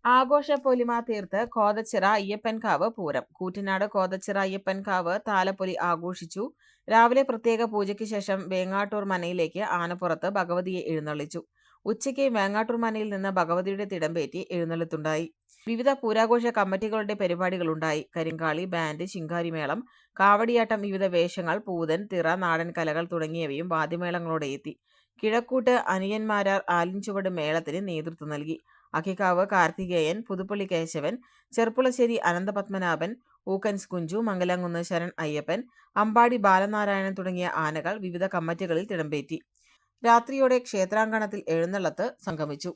ആഘോഷപ്പൊലിമ തീർത്ത് കോതച്ചിറ അയ്യപ്പൻകാവ് പൂരം. കൂറ്റനാട് കോതച്ചിറ അയ്യപ്പൻകാവ് താലപ്പൊലി ആഘോഷിച്ചു. രാവിലെ പ്രത്യേക പൂജയ്ക്ക് ശേഷം വേങ്ങാട്ടൂർ മനയിലേക്ക് ആനപ്പുറത്ത് ഭഗവതിയെ എഴുന്നള്ളിച്ചു. ഉച്ചയ്ക്ക് വേങ്ങാട്ടൂർ മനയിൽ നിന്ന് ഭഗവതിയുടെ തിടമ്പേറ്റി എഴുന്നള്ളത്തുണ്ടായി. വിവിധ പൂരാഘോഷ കമ്മിറ്റികളുടെ പരിപാടികളുണ്ടായി. കരിങ്കാളി, ബാൻഡ്, ശിങ്കാരിമേളം, കാവടിയാട്ടം, വിവിധ വേഷങ്ങൾ, പൂതൻ, തിറ, നാടൻ കലകൾ തുടങ്ങിയവയും വാദ്യമേളങ്ങളോടെ എത്തി. കിഴക്കൂട്ട് അനിയന്മാരാർ ആലിൻചുവട് മേളത്തിന് നേതൃത്വം നൽകി. അക്കിക്കാവ് കാർത്തികേയൻ, പുതുപ്പള്ളി കേശവൻ, ചെർപ്പുളശ്ശേരി അനന്തപത്മനാഭൻ, ഊക്കൻസ് കുഞ്ചു, മംഗലംകുന്ന് ശരൺ അയ്യപ്പൻ, അമ്പാടി ബാലനാരായണൻ തുടങ്ങിയ ആനകൾ വിവിധ കമ്മിറ്റികളിൽ തിടമ്പേറ്റി. രാത്രിയോടെ ക്ഷേത്രാങ്കണത്തിൽ എഴുന്നള്ളത്ത് സംഗമിച്ചു.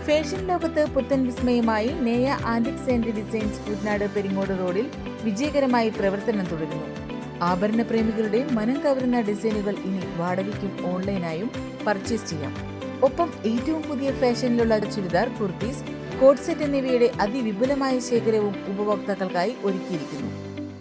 ഫാഷൻ ലോകത്ത് പുത്തൻ വിസ്മയമായി Neya antiques and designs Koottanad Peringode റോഡിൽ വിജയകരമായി പ്രവർത്തനം തുടരുന്നു. ആഭരണ പ്രേമികളുടെ മനം കവരുന്ന ഡിസൈനുകൾ ഇനി വാടകയ്ക്കും ഓൺലൈനായും പർച്ചേസ് ചെയ്യാം. ഒപ്പം ഏറ്റവും പുതിയ ഫാഷനിലുള്ള ചുരിദാർ, കുർത്തീസ്, കോട്ട് സെറ്റ് എന്നിവയുടെ അതിവിപുലമായ ശേഖരവും ഉപഭോക്താക്കൾക്കായി ഒരുക്കിയിരിക്കുന്നു.